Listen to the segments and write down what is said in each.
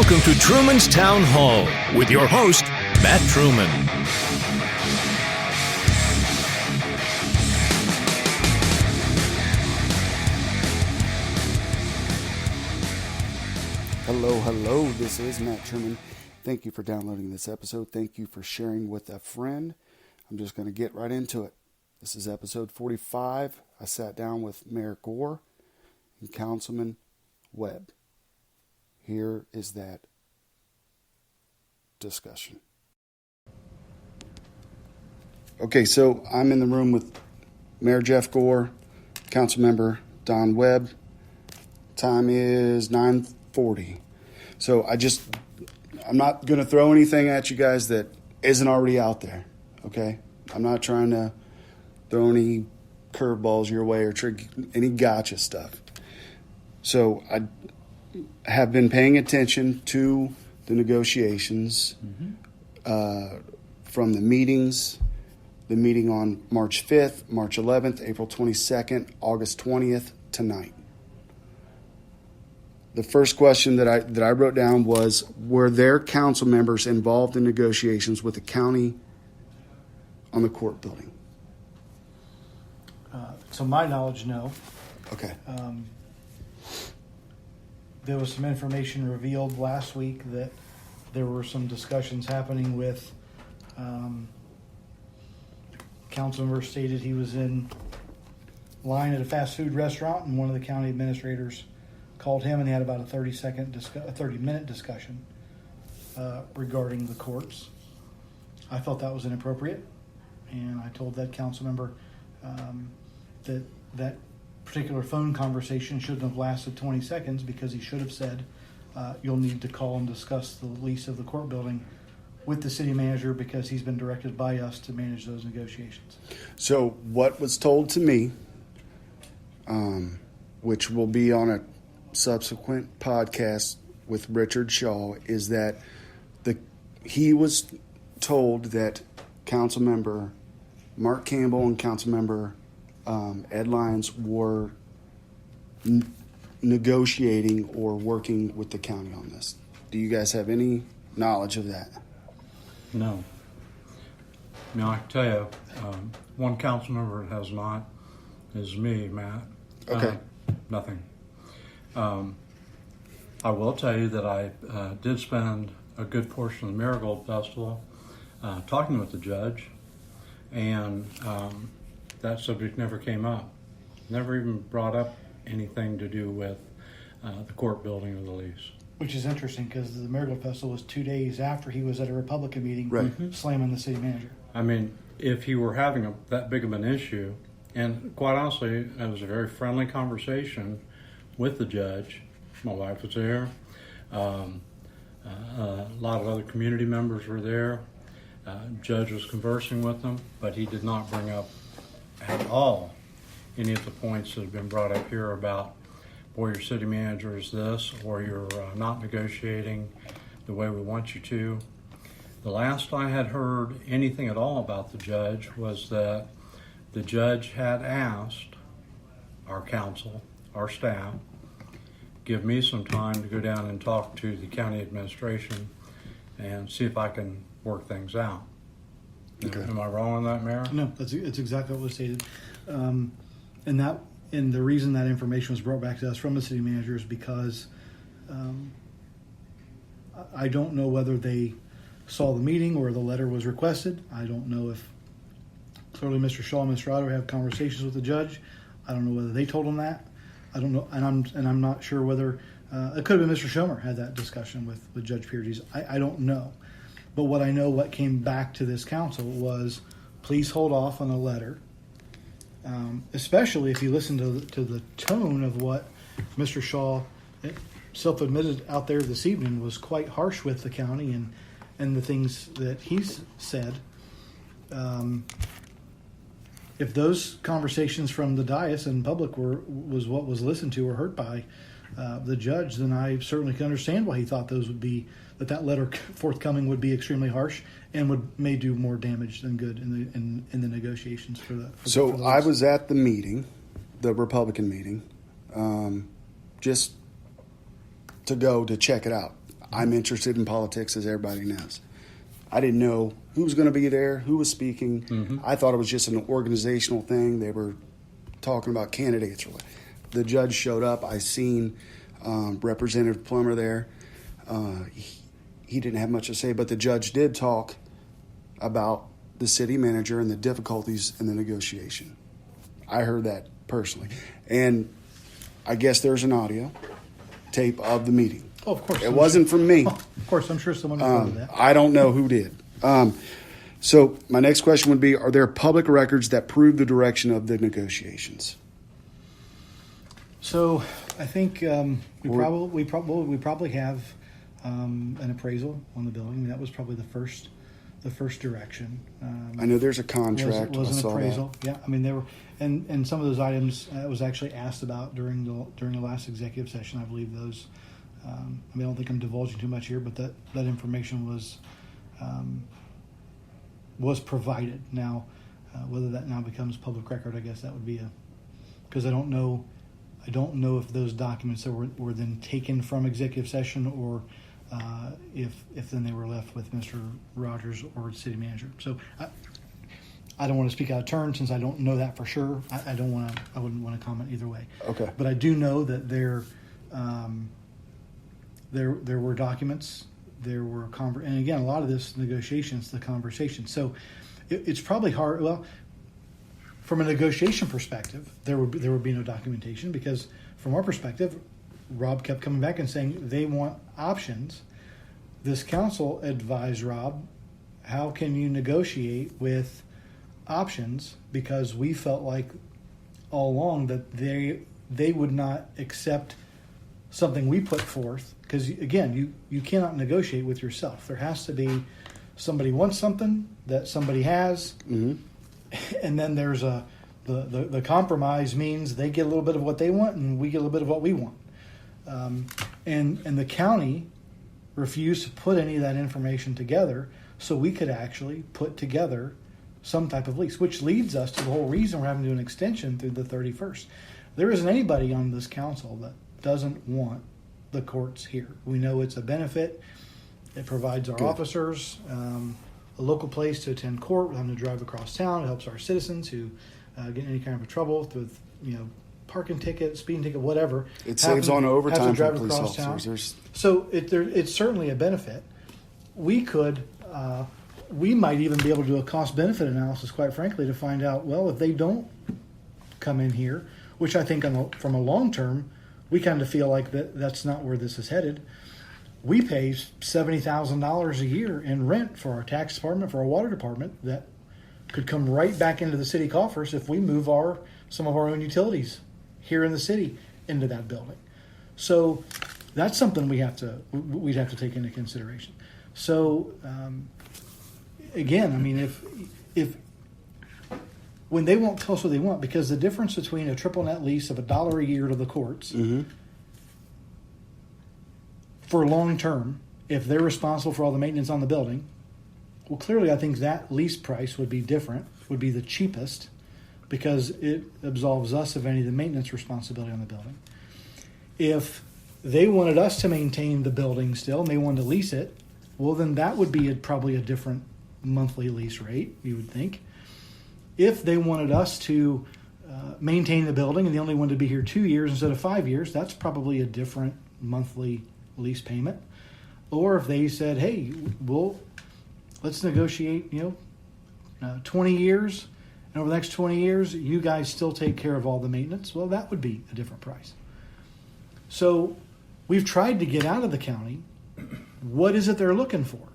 Welcome to Truman's Town Hall with your host, Matt Truman. Hello, this is Matt Truman. Thank you for downloading this episode. Thank you for sharing with a friend. I'm just going to get right into it. This is episode 45. I sat down with Mayor Gore and Councilman Webb. Here is that discussion. Okay, so I'm in the room with Mayor Jeff Gore, Councilmember Don Webb. Time is 9:40. So I'm not going to throw anything at you guys that isn't already out there, okay? I'm not trying to throw any curveballs your way or trick any gotcha stuff. So I have been paying attention to the negotiations from the meetings, the meeting on March 5th, March 11th, April 22nd, August 20th, tonight. The first question that I wrote down was, were there council members involved in negotiations with the county on the court building? To my knowledge, no. Okay. There was some information revealed last week that there were some discussions happening with Councilmember stated he was in line at a fast food restaurant and one of the county administrators called him and they had about a 30-minute discussion regarding the courts. I felt that was inappropriate, and I told that council member that particular phone conversation shouldn't have lasted 20 seconds because he should have said, you'll need to call and discuss the lease of the court building with the city manager because he's been directed by us to manage those negotiations. So what was told to me, which will be on a subsequent podcast with Richard Shaw, is that he was told that Councilmember Mark Campbell and Councilmember Ed Lyons were negotiating or working with the county on this. Do you guys have any knowledge of that? No. Now, I can tell you, one council member that has not is me, Matt. Okay. Nothing. I will tell you that I did spend a good portion of the Marigold Festival talking with the judge, and that subject never came up. Never even brought up anything to do with the court building or the lease. Which is interesting because the Marigold Festival was 2 days after he was at a Republican meeting slamming the city manager. I mean, if he were having that big of an issue, and quite honestly, it was a very friendly conversation with the judge. My wife was there. A lot of other community members were there. Judge was conversing with them, but he did not bring up at all any of the points that have been brought up here about, boy, your city manager is this, or you're not negotiating the way we want you to. The last I had heard anything at all about the judge was that the judge had asked our council, our staff, give me some time to go down and talk to the county administration and see if I can work things out. Okay. Am I wrong on that, Mayor? No, it's exactly what was stated. And the reason that information was brought back to us from the city manager is because I don't know whether they saw the meeting or the letter was requested. I don't know if clearly Mr. Shaw and Mr. Otto have conversations with the judge. I don't know whether they told him that. I don't know, and I'm not sure whether it could have been Mr. Schomer had that discussion with Judge Pierdes. I don't know, but what I know, what came back to this council was, please hold off on a letter, especially if you listen to the tone of what Mr. Shaw self-admitted out there this evening was quite harsh with the county and the things that he's said. If those conversations from the dais and public was what was listened to or heard by the judge, then I certainly can understand why he thought those would be, that letter forthcoming would be extremely harsh and may do more damage than good in the negotiations for the. So I was at the meeting, the Republican meeting, just to go to check it out. I'm interested in politics, as everybody knows. I didn't know who was going to be there, who was speaking. Mm-hmm. I thought it was just an organizational thing. They were talking about candidates. The judge showed up. I seen Representative Plummer there. He didn't have much to say, but the judge did talk about the city manager and the difficulties in the negotiation. I heard that personally. And I guess there's an audio tape of the meeting. Oh, of course. It wasn't from me. Of course, I'm sure someone recorded that. I don't know who did. So my next question would be, are there public records that prove the direction of the negotiations? So I think we probably have an appraisal on the building. That was probably the first direction. I know there's a contract. Was I an saw appraisal. that. Yeah, I mean, there were, and some of those items was actually asked about during the last executive session. I believe those. I don't think I'm divulging too much here, but that information was provided. Now, whether that now becomes public record, I guess that would be because I don't know if those documents that were then taken from executive session or if then they were left with Mr. Rogers or the city manager. So I don't want to speak out of turn since I don't know that for sure. I wouldn't want to comment either way. Okay. But I do know that there were documents, there were and again, a lot of this negotiations, the conversation. So it's probably hard. Well, from a negotiation perspective, there would be no documentation because from our perspective, Rob kept coming back and saying they want options. This council advised Rob, how can you negotiate with options? Because we felt like all along that they would not accept something we put forth. Because again, you cannot negotiate with yourself. There has to be somebody wants something that somebody has, Mm-hmm. and then there's the compromise means they get a little bit of what they want and we get a little bit of what we want. And the county refused to put any of that information together so we could actually put together some type of lease, which leads us to the whole reason we're having to do an extension through the 31st. There isn't anybody on this council that doesn't want the courts here. We know it's a benefit. It provides our officers a local place to attend court without having to drive across town. It helps our citizens who get in any kind of trouble with parking ticket, speeding ticket, whatever. It saves on overtime for police across officers. So it's certainly a benefit. We might even be able to do a cost-benefit analysis, quite frankly, to find out, well, if they don't come in here, which I think from a long term, we kind of feel like that's not where this is headed. We pay $70,000 a year in rent for our tax department, for our water department, that could come right back into the city coffers if we move some of our own utilities here in the city into that building. So that's something we'd have to take into consideration. So again, I mean, if when they won't tell us what they want, because the difference between a triple net lease of $1 a year to the courts Mm-hmm. for long term, if they're responsible for all the maintenance on the building, well, clearly I think that lease price would be different, would be the cheapest, because it absolves us of any of the maintenance responsibility on the building. If they wanted us to maintain the building still and they wanted to lease it, well, then that would be probably a different monthly lease rate, you would think. If they wanted us to maintain the building and they only wanted to be here 2 years instead of 5 years, that's probably a different monthly lease payment. Or if they said, hey, let's negotiate, 20 years, and over the next 20 years, you guys still take care of all the maintenance, well, that would be a different price. So we've tried to get out of the county, what is it they're looking for?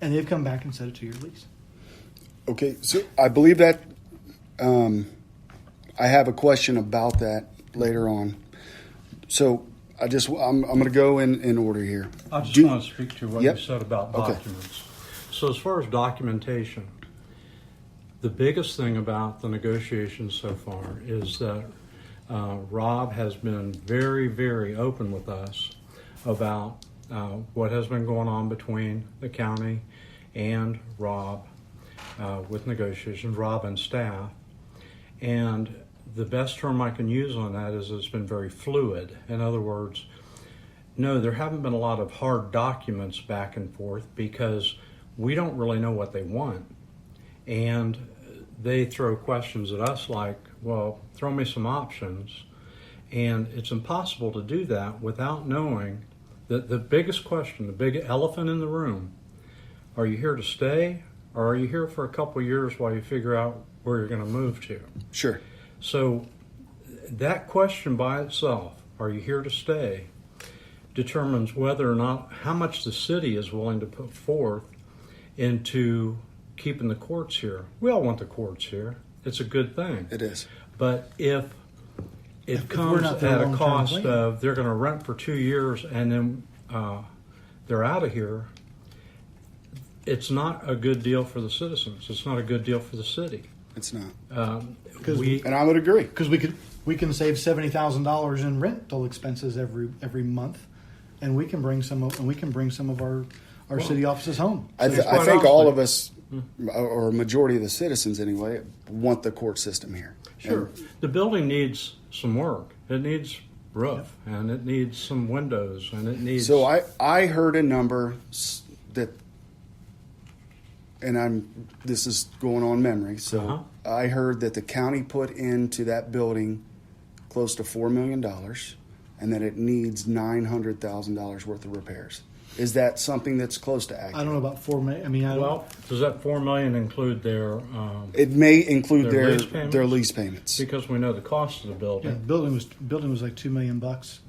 And they've come back and said a 2-year lease. Okay, so I believe that I have a question about that later on. So I'm going to go in order here. I just want to speak to what Yep. you said about Okay. documents. So as far as documentation, the biggest thing about the negotiations so far is that Rob has been very, very open with us about what has been going on between the county and Rob with negotiations, Rob and staff. And the best term I can use on that is it's been very fluid. In other words, No, there haven't been a lot of hard documents back and forth because we don't really know what they want. And they throw questions at us like, well, throw me some options. And it's impossible to do that without knowing that the biggest question, the big elephant in the room, are you here to stay or are you here for a couple of years while you figure out where you're going to move to? Sure. So that question by itself, are you here to stay, determines whether or not how much the city is willing to put forth into keeping the courts here. We all want the courts here. It's a good thing. It is. But if it If we're comes not at their a long-term cost plan. of they're going to rent for 2 years and then they're out of here, it's not a good deal for the citizens. It's not a good deal for the city. It's not. Because And I would agree. Because we can save $70,000 in rental expenses every month, and we can bring some of our city offices home. I quite think all honestly- of us, or a majority of the citizens anyway, want the court system here. Sure. The building needs some work. It needs roof, and it needs some windows, and it needs. So I heard a number that, and this is going on memory. So Uh-huh. I heard that the county put into that building close to $4 million, and that it needs $900,000 worth of repairs. Is that something that's close to accurate? I don't know about $4 million. I mean, I don't. Well, does that $4 million include their? It may include Their lease payments? their lease payments. Because we know the cost of the building. Yeah, the building was like $2 million,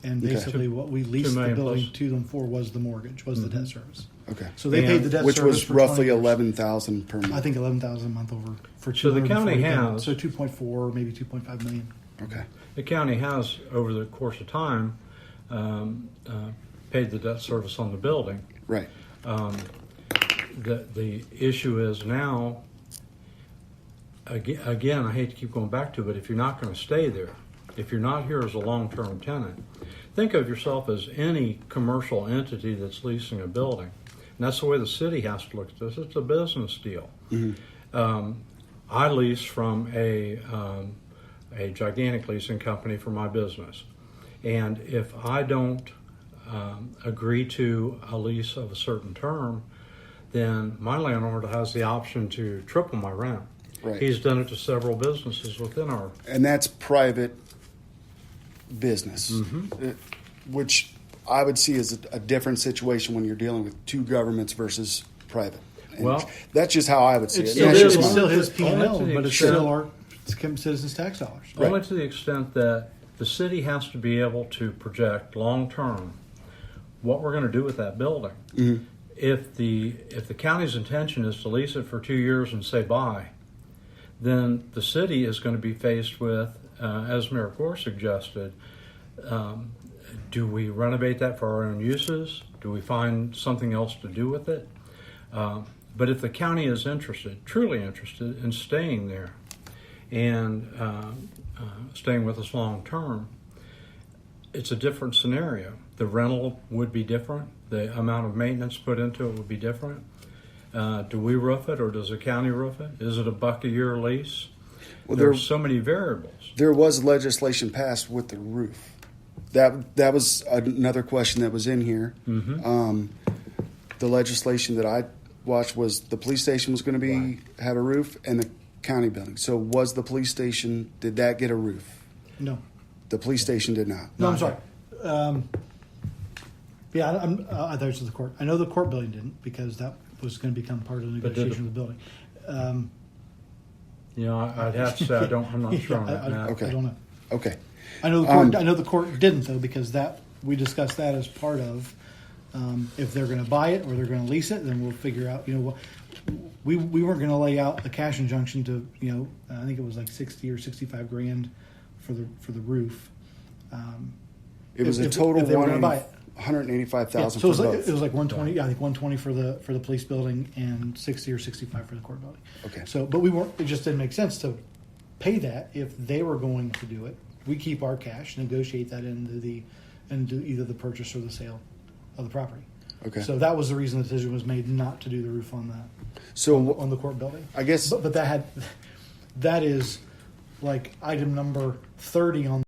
and basically what we leased $2 million the building plus. to them for was the mortgage, was the debt service. Okay. So they paid the debt Which service was for roughly 20 years. $11,000 per month. I think $11,000 a month over for So the 240 county accounts. has- so 2.4, maybe 2.5 million. Okay. The county has, over the course of time, paid the debt service on the building. Right. The issue is now, again, I hate to keep going back to it, but if you're not going to stay there, if you're not here as a long-term tenant, think of yourself as any commercial entity that's leasing a building. And that's the way the city has to look at this. It's a business deal. I lease from a gigantic leasing company for my business. And if I don't agree to a lease of a certain term, then my landlord has the option to triple my rent. Right. He's done it to several businesses within our. And that's private business, which I would see as a different situation when you're dealing with two governments versus private. And Well, that's just how I would see it. It's And that's just it's my- still his Only P&L, to the but it's extent- still our citizens' tax dollars. Only to the extent that the city has to be able to project long term what we're going to do with that building. If the county's intention is to lease it for 2 years and say bye, then the city is going to be faced with, as Mayor Gore suggested, do we renovate that for our own uses? Do we find something else to do with it? But if the county is interested, truly interested in staying there and staying with us long term, it's a different scenario. The rental would be different. The amount of maintenance put into it would be different. Do we roof it or does the county roof it? Is it $1 a year lease? Well, There are so many variables. There was legislation passed with the roof. That was another question that was in here. The legislation that I watched was the police station was going to have a roof and the county building. So was the police station, did that get a roof? No. The police station did not. No, I'm sorry. Yeah, I thought it was the court. I know the court building didn't because that was going to become part of the But did negotiation of the building. You know, I'd have to say I'm not sure on that. Matt. Okay. I don't know. Okay. I know the court. I know the court didn't though because that we discussed that as part of if they're going to buy it or they're going to lease it, then we'll figure out. You know, we weren't going to lay out a cash injunction to I think it was like 60 or 65 grand for the roof. It was a if total they were gonna buy it. $185,000 So for it was, both. it was like 120. Yeah, I think 120 for the police building and 60 or 65 for the court building. Okay. So, but we weren't. It just didn't make sense to pay that if they were going to do it. We keep our cash, negotiate that into either the purchase or the sale of the property. Okay. So that was the reason the decision was made not to do the roof on So the court building. I guess But that is like item number 30 on